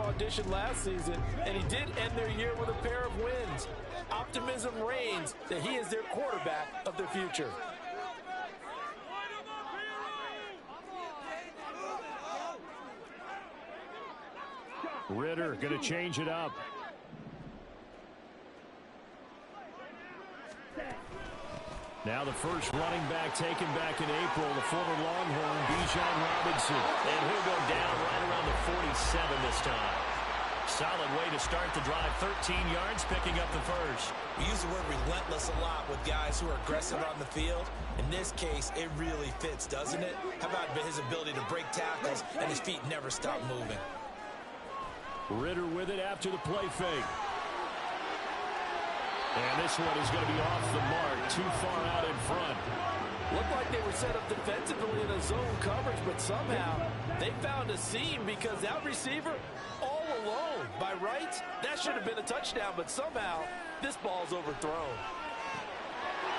audition last season, and he did end their year with a pair of wins. Optimism reigns that he is their quarterback of the future. Ridder going to change it up. Now the first running back taken back in April, the former Longhorn, Bijan Robinson. And he'll go down right around the 47 this time. Solid way to start the drive. 13 yards, picking up the first. We use the word relentless a lot with guys who are aggressive on the field. In this case, it really fits, doesn't it? How about his ability to break tackles and his feet never stop moving? Ridder with it after the play fake. And this one is going to be off the mark, too far out in front. Looked like they were set up defensively in a zone coverage, but somehow they found a seam because that receiver all alone. By rights, that should have been a touchdown, but somehow this ball's overthrown.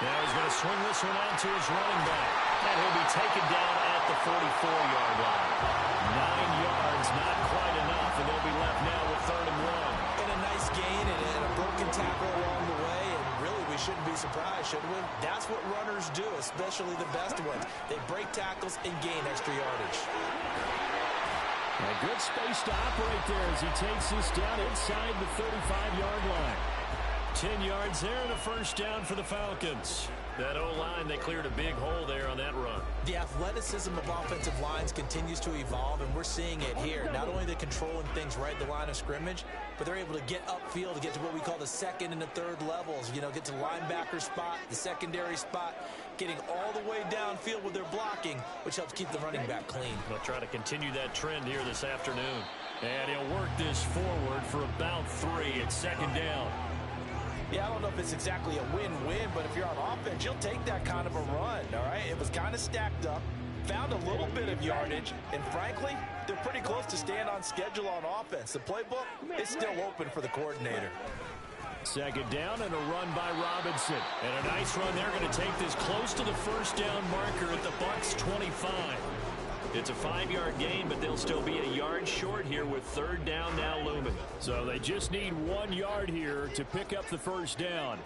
Now he's going to swing this one out to his running back. And he'll be taken down at the 44-yard line. 9 yards, not quite enough, and they'll be left now with 3rd and 1. And a nice gain and a broken tackle along the way, and really we shouldn't be surprised, should we? That's what runners do, especially the best ones. They break tackles and gain extra yardage. A good space to operate there as he takes this down inside the 35-yard line. 10 yards there and a first down for the Falcons. That O-line, they cleared a big hole there on that run. The athleticism of offensive lines continues to evolve, and we're seeing it here. Not only are they controlling things right at the line of scrimmage, but they're able to get upfield to get to what we call the 2nd and the 3rd levels. You know, get to the linebacker spot, the secondary spot, getting all the way downfield with their blocking, which helps keep the running back clean. They'll try to continue that trend here this afternoon. And he'll work this forward for about 3 at 2nd down. Yeah, I don't know if it's exactly a win-win, but if you're on offense, you'll take that kind of a run, all right? It was kind of stacked up, found a little bit of yardage, and frankly, they're pretty close to staying on schedule on offense. The playbook is still open for the coordinator. 2nd down and a run by Robinson. And a nice run. They're going to take this close to the first down marker at the Bucs 25. It's a 5-yard gain, but they'll still be a yard short here with 3rd down now looming. So they just need 1 yard here to pick up the first down.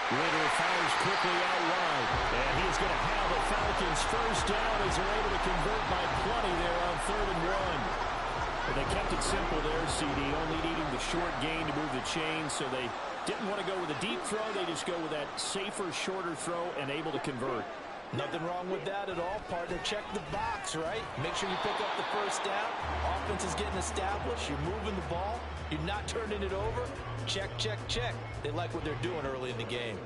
Ridder fires quickly out wide, and he's going to have a Falcons first down as they're able to convert by plenty there on 3rd and 1. But they kept it simple there, CD, only needing the short gain to move the chain, so they didn't want to go with a deep throw. They just go with that safer, shorter throw and able to convert. Nothing wrong with that at all, partner. Check the box, right? Make sure you pick up the first down. Offense is getting established. You're moving the ball. You're not turning it over. Check, check, check. They like what they're doing early in the game.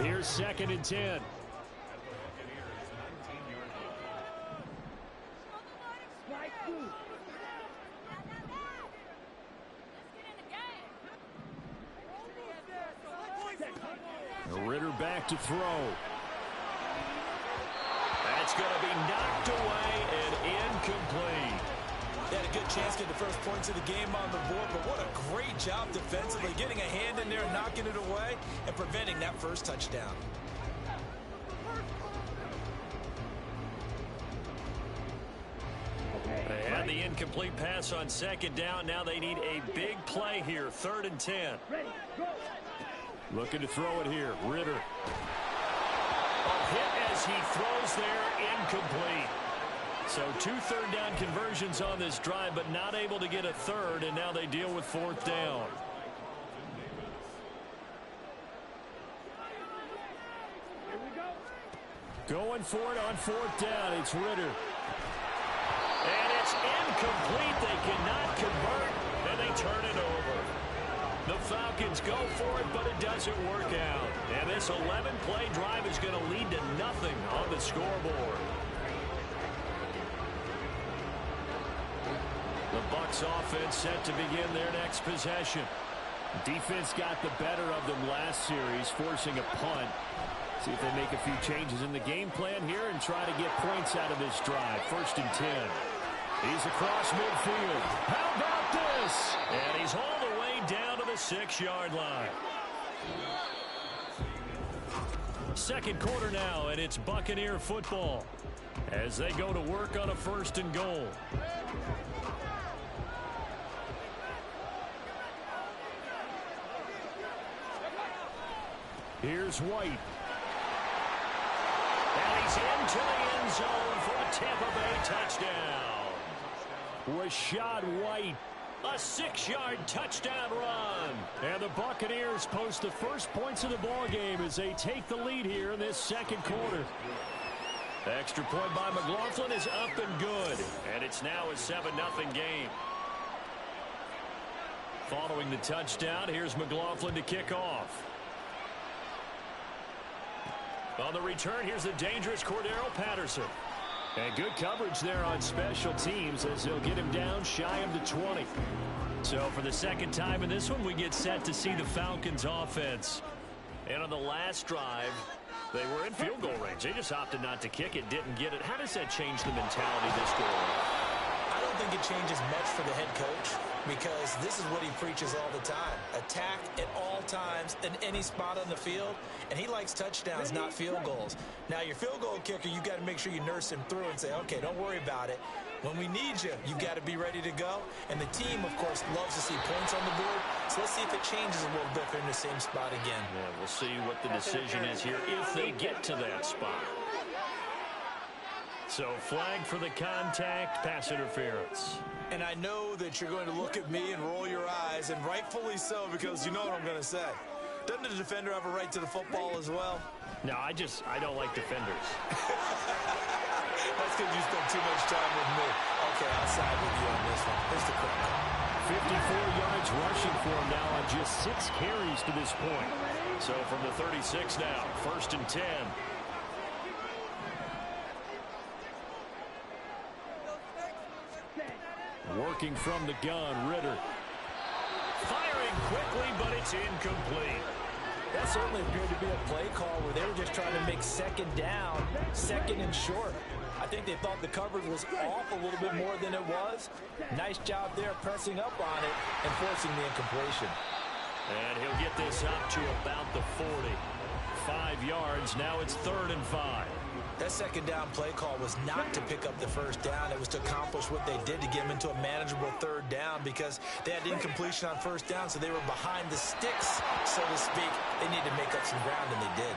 Here's 2nd and 10. Ridder back to throw. That's going to be knocked away and incomplete. They had a good chance to get the first points of the game on the board, but what a great job defensively, getting a hand in there, knocking it away, and preventing that first touchdown. They had the incomplete pass on 2nd down. Now they need a big play here, 3rd and 10. Looking to throw it here. Ridder. A hit as he throws there, incomplete. So 2 3rd down conversions on this drive, but not able to get a 3rd, and now they deal with 4th down. Going for it on 4th down. It's Ridder. And it's incomplete. They cannot convert, and they turn it over. The Falcons go for it, but it doesn't work out. And this 11-play drive is going to lead to nothing on the scoreboard. The Bucs offense set to begin their next possession. Defense got the better of them last series, forcing a punt. See if they make a few changes in the game plan here and try to get points out of this drive. 1st and 10. He's across midfield. How about this? And he's all the way down to the 6-yard line. Second quarter now, and it's Buccaneer football as they go to work on a 1st and goal. Here's White. And he's into the end zone for a Tampa Bay touchdown. Rachaad White, a 6-yard touchdown run. And the Buccaneers post the first points of the ball game as they take the lead here in this second quarter. The extra point by McLaughlin is up and good. And it's now a 7-0 game. Following the touchdown, here's McLaughlin to kick off. On the return, here's the dangerous Cordero Patterson. And good coverage there on special teams as they'll get him down shy of the 20. So for the second time in this one, we get set to see the Falcons offense. And on the last drive, they were in field goal range. They just opted not to kick it, didn't get it. How does that change the mentality this goal? I don't think it changes much for the head coach because this is what he preaches all the time. Attack at all times in any spot on the field, and he likes touchdowns, not field goals. Now, your field goal kicker, you got to make sure you nurse him through and say, okay, don't worry about it. When we need you, you've got to be ready to go. And the team, of course, loves to see points on the board. So let's see if it changes a little bit if they're in the same spot again. Yeah, we'll see what the decision is here if they get to that spot. So flag for the contact, pass interference. And I know that you're going to look at me and roll your eyes, and rightfully so, because you know what I'm going to say. Doesn't the defender have a right to the football as well? No, I don't like defenders. That's because you spent too much time with me. Okay, I'll side with you on this one. Here's the quick call. 54 yards rushing for him now on just 6 carries to this point. So from the 36 now, 1st and 10. Working from the gun, Ritter. Firing quickly, but it's incomplete. That certainly appeared to be a play call where they were just trying to make second down, second and short. I think they thought the coverage was off a little bit more than it was. Nice job there pressing up on it and forcing the incompletion. And he'll get this up to about the 40. 5 yards, now it's 3rd and 5. That second down play call was not to pick up the first down. It was to accomplish what they did to get them into a manageable 3rd down because they had incompletion on 1st down, so they were behind the sticks, so to speak. They needed to make up some ground, and they did.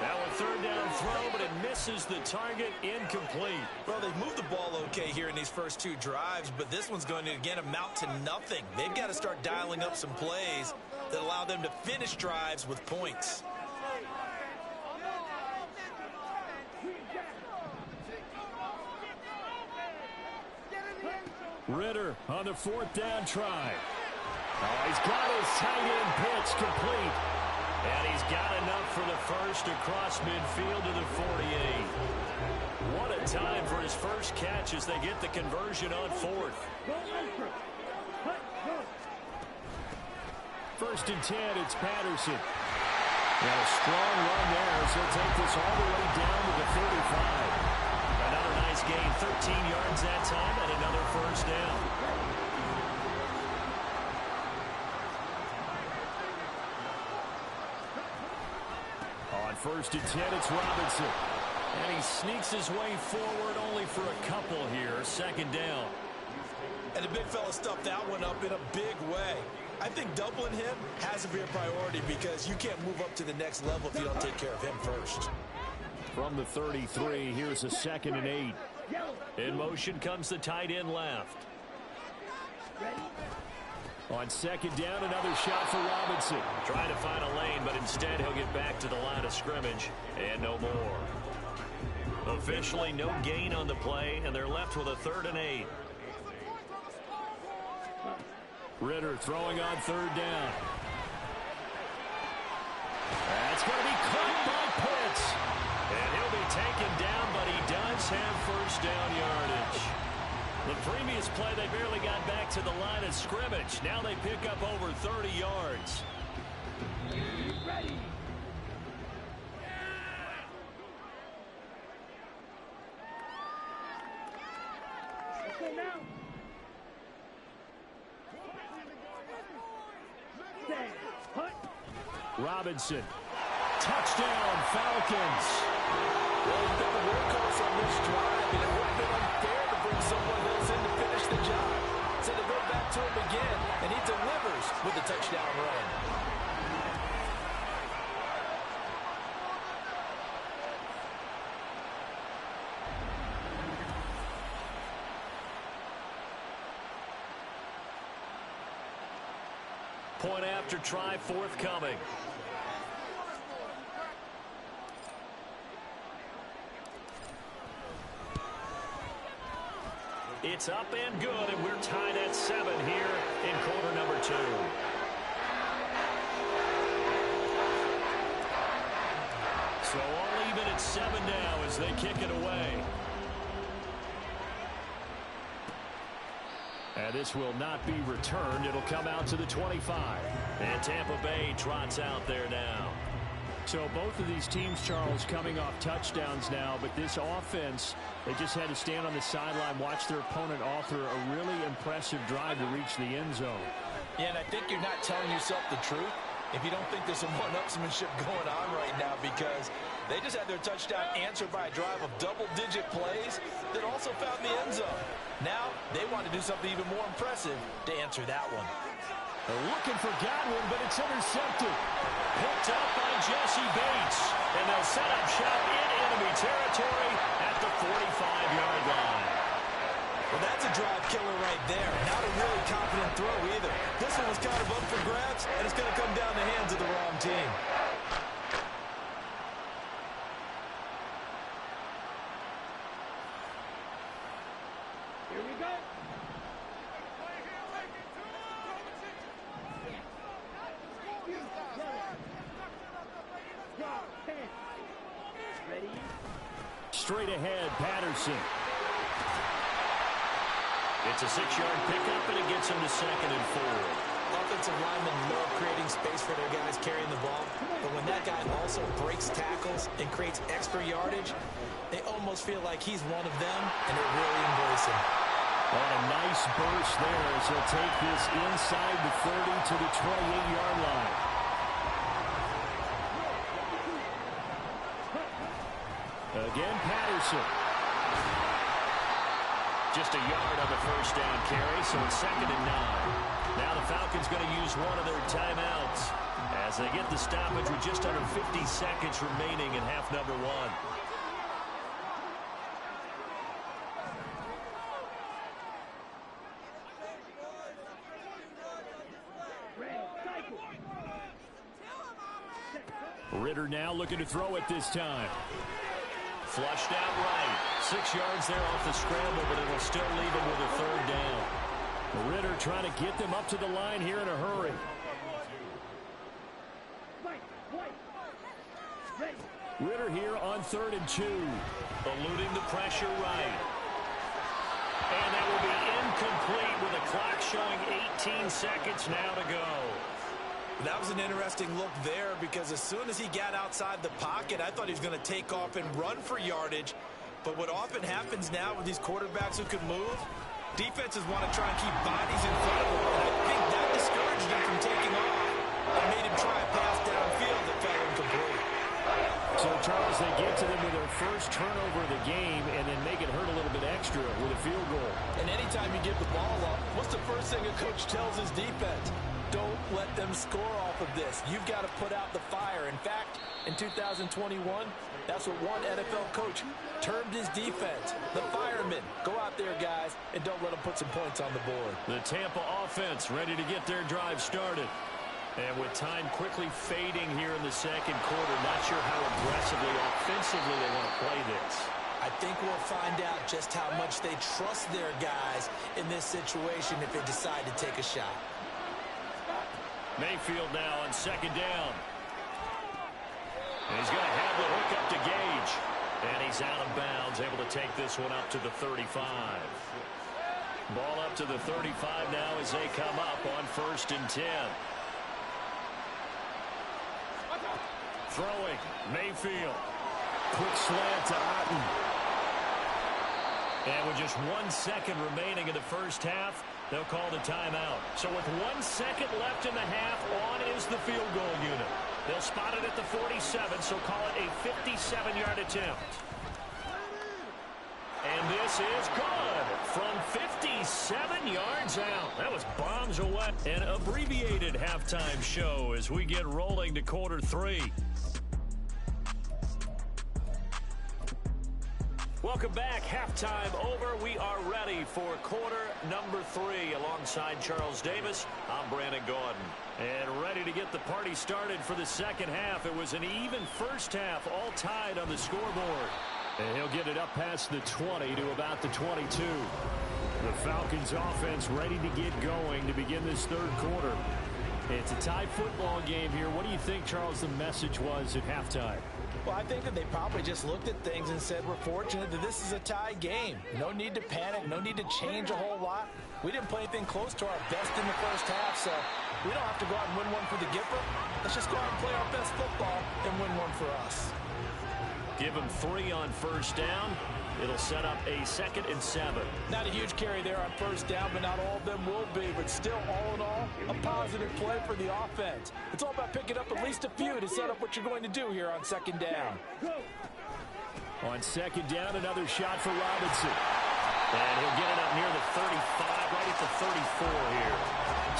Now a 3rd down throw, but it misses the target, incomplete. Well, they've moved the ball okay here in these first 2 drives, but this one's going to, again, amount to nothing. They've got to start dialing up some plays that allow them to finish drives with points. Ritter on the 4th down try. Oh, he's got his tight end pitch complete. And he's got enough for the first across midfield to the 48. What a time for his first catch as they get the conversion on 4th. 1st and 10, it's Patterson. And a strong run there as he'll take this all the way down to the 35. Another nice gain, 13 yards that time, and another 1st down. On 1st and 10, it's Robinson. And he sneaks his way forward only for a couple here, 2nd down. And the big fella stuffed that one up in a big way. I think doubling him has to be a priority because you can't move up to the next level if you don't take care of him first. From the 33, here's a 2nd and 8. In motion comes the tight end left. On 2nd down, another shot for Robinson. Trying to find a lane, but instead he'll get back to the line of scrimmage. And no more. Officially no gain on the play, and they're left with a 3rd and 8. Ritter throwing on 3rd down. That's going to be caught by Pitts. And he'll be taken down, but he does have 1st down yardage. The previous play, they barely got back to the line of scrimmage. Now they pick up over 30 yards. Ready. Okay, now. Robinson. Touchdown, Falcons. Well, he's been a workhorse on this drive, and it would have been unfair to bring someone else in to finish the job. So they go back to him again, and he delivers with a touchdown run. Point after try forthcoming. It's up and good, and we're tied at 7 here in quarter number 2. So all even at 7 now as they kick it away. And this will not be returned. It'll come out to the 25. And Tampa Bay trots out there now. So both of these teams, Charles, coming off touchdowns now, but this offense, they just had to stand on the sideline, watch their opponent author a really impressive drive to reach the end zone. Yeah, and I think you're not telling yourself the truth if you don't think there's some one-upsmanship going on right now, because they just had their touchdown answered by a drive of double-digit plays that also found the end zone. Now they want to do something even more impressive to answer that one. They're looking for Godwin, but it's intercepted. Picked up by Jesse Bates. And they'll set up shop in enemy territory at the 45-yard line. Well, that's a drive killer right there. Not a really confident throw either. This one was kind of up for grabs, and it's going to come down the hands of the wrong team. Here we go. Ready? Straight ahead, Patterson. It's a 6-yard pickup, and it gets him to 2nd and 4. Offensive linemen love creating space for their guys carrying the ball, but when that guy also breaks tackles and creates extra yardage, they almost feel like he's one of them, and they really embrace him. On a nice burst there as he'll take this inside the 30 to the 28-yard line. Again, Patterson. Just a yard on the first down carry, so it's 2nd and 9. Now the Falcons going to use one of their timeouts as they get the stoppage with just under 50 seconds remaining in half number 1. Ritter now looking to throw it this time. Flushed out right. 6 yards there off the scramble, but it'll still leave him with a 3rd down. Ritter trying to get them up to the line here in a hurry. Ritter here on 3rd and 2. Eluding the pressure right. And that will be incomplete with the clock showing 18 seconds now to go. That was an interesting look there, because as soon as he got outside the pocket, I thought he was going to take off and run for yardage. But what often happens now with these quarterbacks who can move, defenses want to try and keep bodies in front of them. And I think that discouraged him from taking off and made him try a pass downfield that fell incomplete. So, Charles, they get to them with their first turnover of the game and then make it hurt a little bit extra with a field goal. And anytime you give the ball up, what's the first thing a coach tells his defense? Don't let them score off of this. You've got to put out the fire. In fact, in 2021, that's what one NFL coach termed his defense. The firemen. Go out there, guys, and don't let them put some points on the board. The Tampa offense ready to get their drive started. And with time quickly fading here in the second quarter, not sure how aggressively, offensively they want to play this. I think we'll find out just how much they trust their guys in this situation if they decide to take a shot. Mayfield now on 2nd down. And he's going to have the hook up to Gage. And he's out of bounds, able to take this one up to the 35. Ball up to the 35 now as they come up on 1st and 10. Throwing, Mayfield. Quick slant to Otten. And with just 1 second remaining in the first half, they'll call the timeout. So with 1 second left in the half, on is the field goal unit. They'll spot it at the 47, so call it a 57-yard attempt. And this is good from 57 yards out. That was bombs away. An abbreviated halftime show as we get rolling to quarter 3. Welcome back. Halftime over. We are ready for quarter number 3. Alongside Charles Davis, I'm Brandon Gaudin. And ready to get the party started for the second half. It was an even first half, all tied on the scoreboard. And he'll get it up past the 20 to about the 22. The Falcons offense ready to get going to begin this third quarter. It's a tie football game here. What do you think, Charles, the message was at halftime? Well, I think that they probably just looked at things and said, we're fortunate that this is a tie game. No need to panic. No need to change a whole lot. We didn't play anything close to our best in the first half, so we don't have to go out and win one for the Gipper. Let's just go out and play our best football and win one for us. Give him 3 on first down. It'll set up a 2nd and 7. Not a huge carry there on first down, but not all of them will be. But still, all in all, a positive play for the offense. It's all about picking up at least a few to set up what you're going to do here on second down. On second down, another shot for Robinson. And he'll get it up near the 35, right at the 34 here.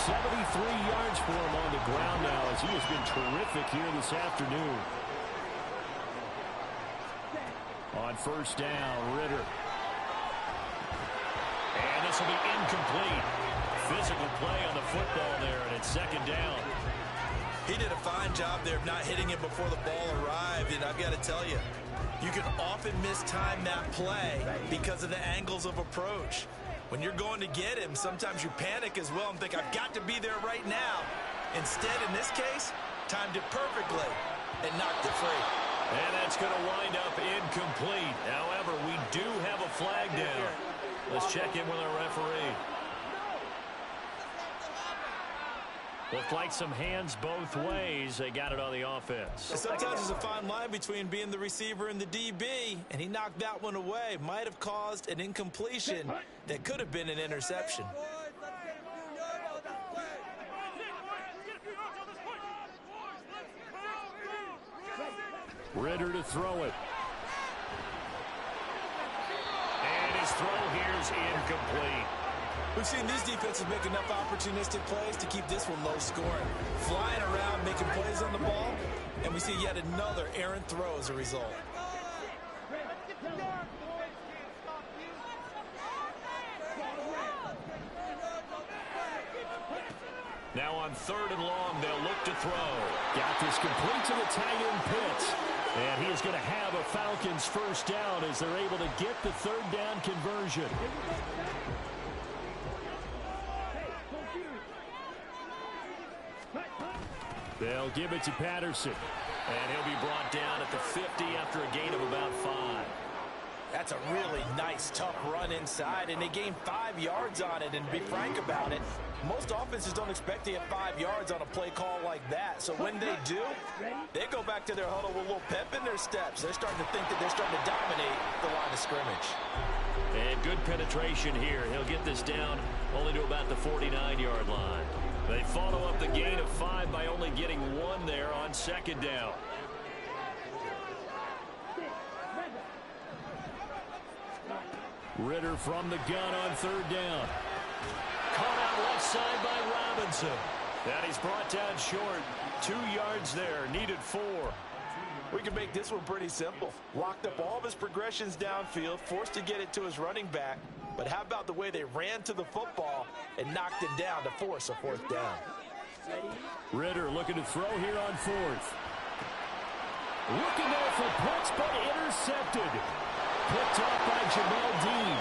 73 yards for him on the ground now as he has been terrific here this afternoon. On first down, Ridder. And this will be incomplete. Physical play on the football there, and it's second down. He did a fine job there of not hitting it before the ball arrived, and I've got to tell you, you can often mistime that play because of the angles of approach. When you're going to get him, sometimes you panic as well and think, I've got to be there right now. Instead, in this case, timed it perfectly and knocked it free. And that's going to wind up incomplete. However, we do have a flag down. Let's check in with our referee. Looked like some hands both ways. They got it on the offense. Sometimes there's a fine line between being the receiver and the DB, and he knocked that one away. Might have caused an incompletion that could have been an interception. Ridder to throw it. And his throw here is incomplete. We've seen these defenses make enough opportunistic plays to keep this one low scoring. Flying around, making plays on the ball, and we see yet another errant throw as a result. Now on 3rd and long, they'll look to throw. Got this complete to the tight end Pitts. And he is going to have a Falcons first down as they're able to get the 3rd down conversion. They'll give it to Patterson. And he'll be brought down at the 50 after a gain of about 5. That's a really nice, tough run inside, and they gained 5 yards on it. And to be frank about it, most offenses don't expect to get 5 yards on a play call like that. So when they do, they go back to their huddle with a little pep in their steps. They're starting to think that they're starting to dominate the line of scrimmage. And good penetration here. He'll get this down only to about the 49-yard line. They follow up the gain of 5 by only getting 1 there on second down. Ridder from the gun on 3rd down. Caught out left side by Robinson. That he's brought down short. 2 yards there. Needed 4. We can make this one pretty simple. Locked up all of his progressions downfield, forced to get it to his running back. But how about the way they ran to the football and knocked it down to force a 4th down? Ridder looking to throw here on 4th. Looking there for Pitts, but intercepted. Picked off by Jamel Dean.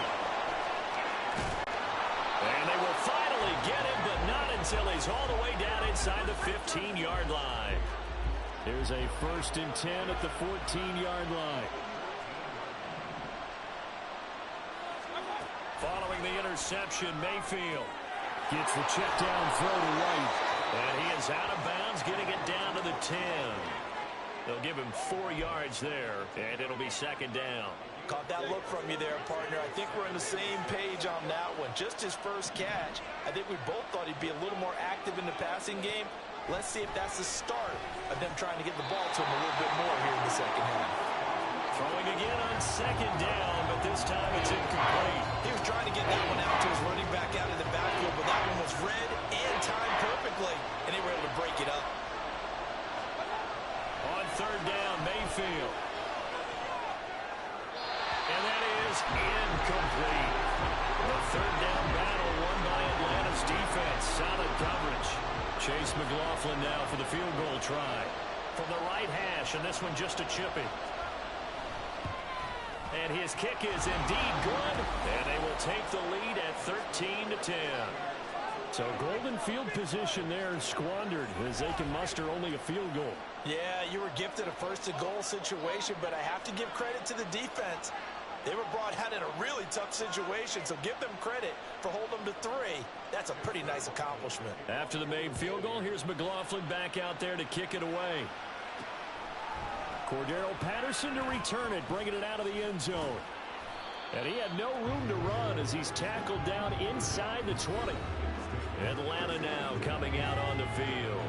And they will finally get him, but not until he's all the way down inside the 15-yard line. There's a 1st and 10 at the 14-yard line. Following the interception, Mayfield gets the check down throw to White. And he is out of bounds, getting it down to the 10. They'll give him 4 yards there, and it'll be second down. Caught that look from you there, partner. I think we're on the same page on that one. Just his first catch. I think we both thought he'd be a little more active in the passing game. Let's see if that's the start of them trying to get the ball to him a little bit more here in the second half. Throwing again on second down, but this time it's incomplete. He was trying to get that one out to his running back out in the backfield, but that one was read and timed perfectly, and they were able to break it up. On third down, Mayfield. And that is incomplete. The third down battle won by Atlanta's defense. Solid coverage. Chase McLaughlin now for the field goal try. From the right hash, and this one just a chippy. And his kick is indeed good, and they will take the lead at 13-10. So golden field position there squandered as they can muster only a field goal. Yeah, you were gifted a first-and-goal situation, but I have to give credit to the defense. They were brought out in a really tough situation, so give them credit for holding them to 3. That's a pretty nice accomplishment. After the made field goal, here's McLaughlin back out there to kick it away. Cordero Patterson to return it, bringing it out of the end zone. And he had no room to run as he's tackled down inside the 20. Atlanta now coming out on the field.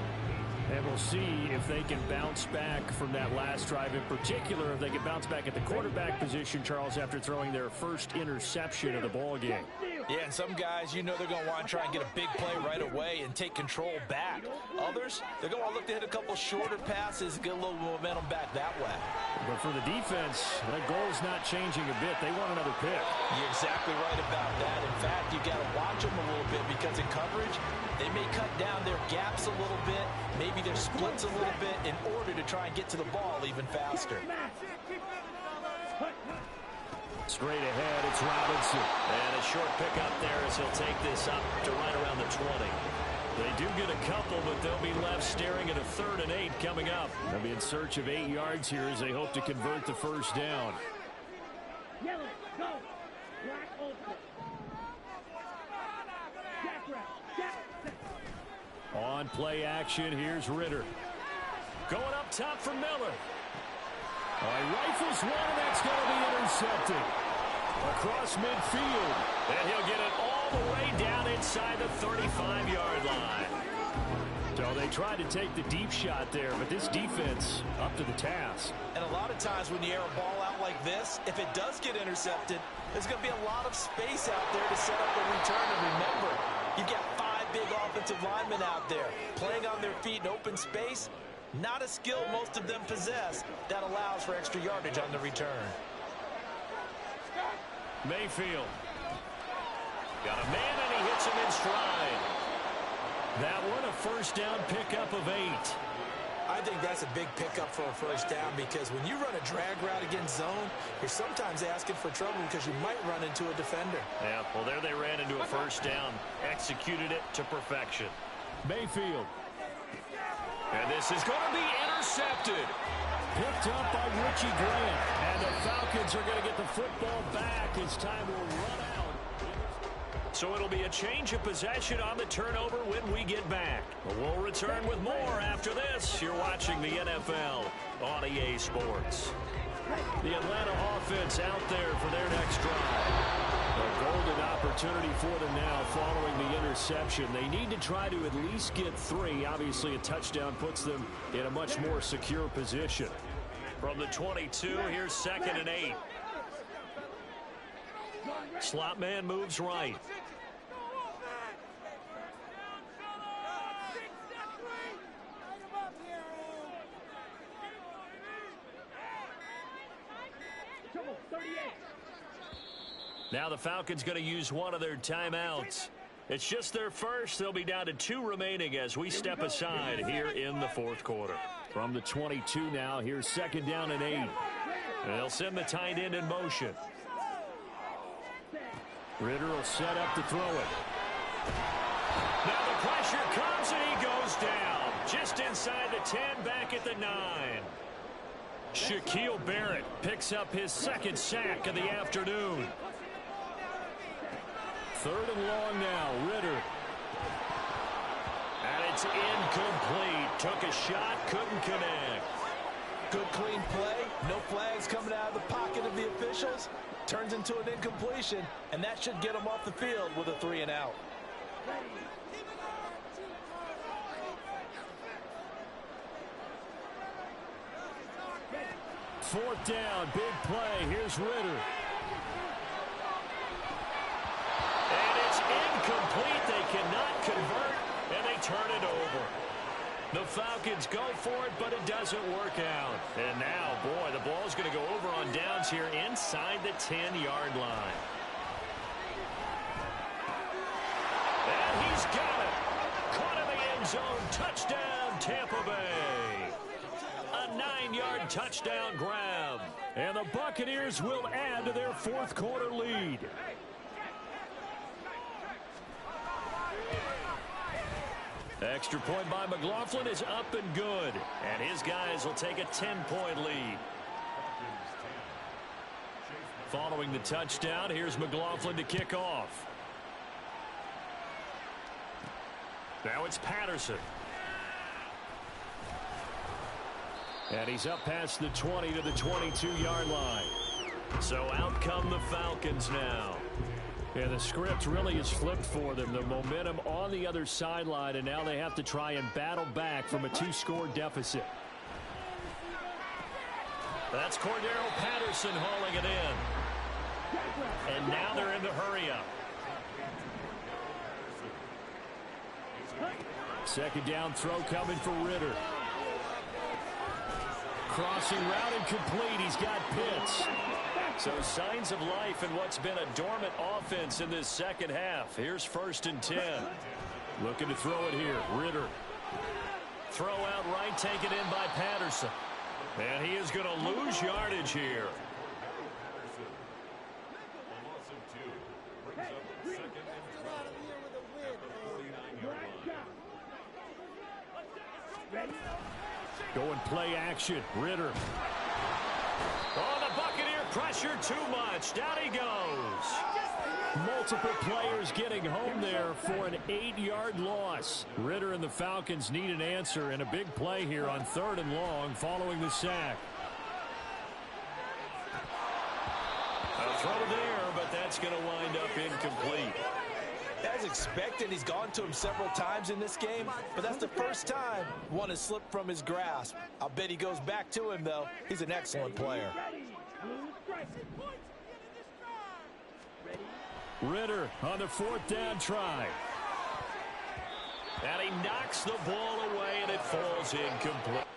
And we'll see if they can bounce back from that last drive in particular, if they can bounce back at the quarterback position, Charles, after throwing their first interception of the ball game. Yeah, and some guys, you know they're going to want to try and get a big play right away and take control back. Others, they're going to look to hit a couple shorter passes and get a little momentum back that way. But for the defense, that goal's not changing a bit. They want another pick. You're exactly right about that. In fact, you got to watch them a little bit because in coverage, they may cut down their gaps a little bit, maybe their splits a little bit in order to try and get to the ball even faster. Straight ahead, it's Robinson. And a short pickup there as he'll take this up to right around the 20. They do get a couple, but they'll be left staring at a 3rd and 8 coming up. They'll be in search of 8 yards here as they hope to convert the first down. Yellow, go. Black, open. Jack right. On play action, here's Ritter. Going up top for Miller. Rifles one, and that's going to be intercepted. Across midfield. And he'll get it all the way down inside the 35-yard line. So they tried to take the deep shot there, but this defense up to the task. And a lot of times when you air a ball out like this, if it does get intercepted, there's going to be a lot of space out there to set up a return. And remember, you've got 5 big offensive linemen out there playing on their feet in open space. Not a skill most of them possess that allows for extra yardage on the return. Mayfield. Got a man, and he hits him in stride. That one a first down pickup of 8. I think that's a big pickup for a first down because when you run a drag route against zone, you're sometimes asking for trouble because you might run into a defender. Yeah, well, there they ran into a first down. Executed it to perfection. Mayfield. And this is going to be intercepted. Picked up by Richie Grant. And the Falcons are going to get the football back as time will run out. So it'll be a change of possession on the turnover when we get back. But we'll return with more after this. You're watching the NFL on EA Sports. The Atlanta offense out there for their next drive. A golden opportunity for them now following the interception. They need to try to at least get 3. Obviously, a touchdown puts them in a much more secure position. From the 22, here's 2nd and 8. Slot man moves right. Now the Falcons going to use one of their timeouts. It's just their first. They'll be down to 2 remaining as we step aside here in the 4th quarter. From the 22 now, here's 2nd down and 8. And they'll send the tight end in motion. Ritter will set up to throw it. Now the pressure comes and he goes down. Just inside the 10, back at the 9. Shaquille Barrett picks up his 2nd sack of the afternoon. 3rd and long now, Ritter. And it's incomplete. Took a shot, couldn't connect. Good clean play. No flags coming out of the pocket of the officials. Turns into an incompletion, and that should get them off the field with a 3 and out. 4th down, big play. Here's Ritter. And it's incomplete. They cannot convert, and they turn it over. The Falcons go for it, but it doesn't work out. And now, boy, the ball's going to go over on downs here inside the 10-yard line. And he's got it. Caught in the end zone. Touchdown, Tampa Bay. A 9-yard touchdown grab. And the Buccaneers will add to their 4th quarter lead. Extra point by McLaughlin is up and good. And his guys will take a 10-point lead. Following the touchdown, here's McLaughlin to kick off. Now it's Patterson. And he's up past the 20 to the 22-yard line. So out come the Falcons now. And the script really is flipped for them. The momentum on the other sideline, and now they have to try and battle back from a 2-score deficit. That's Cordero Patterson hauling it in. And now they're in the hurry-up. 2nd down throw coming for Ritter. Crossing route incomplete. He's got Pitts. So signs of life in what's been a dormant offense in this second half. Here's 1st and 10. Looking to throw it here. Ritter. Throw out right, taken in by Patterson. And he is going to lose yardage here. Going play action. Ritter. Oh, the Buccaneer pressure too much. Down he goes. Multiple players getting home there for an 8-yard loss. Ritter and the Falcons need an answer, and a big play here on 3rd and long following the sack. A throw there, but that's going to wind up incomplete. As expected, he's gone to him several times in this game, but that's the first time one has slipped from his grasp. I'll bet he goes back to him, though. He's an excellent player. Ritter on the 4th down try. And he knocks the ball away, and it falls incomplete.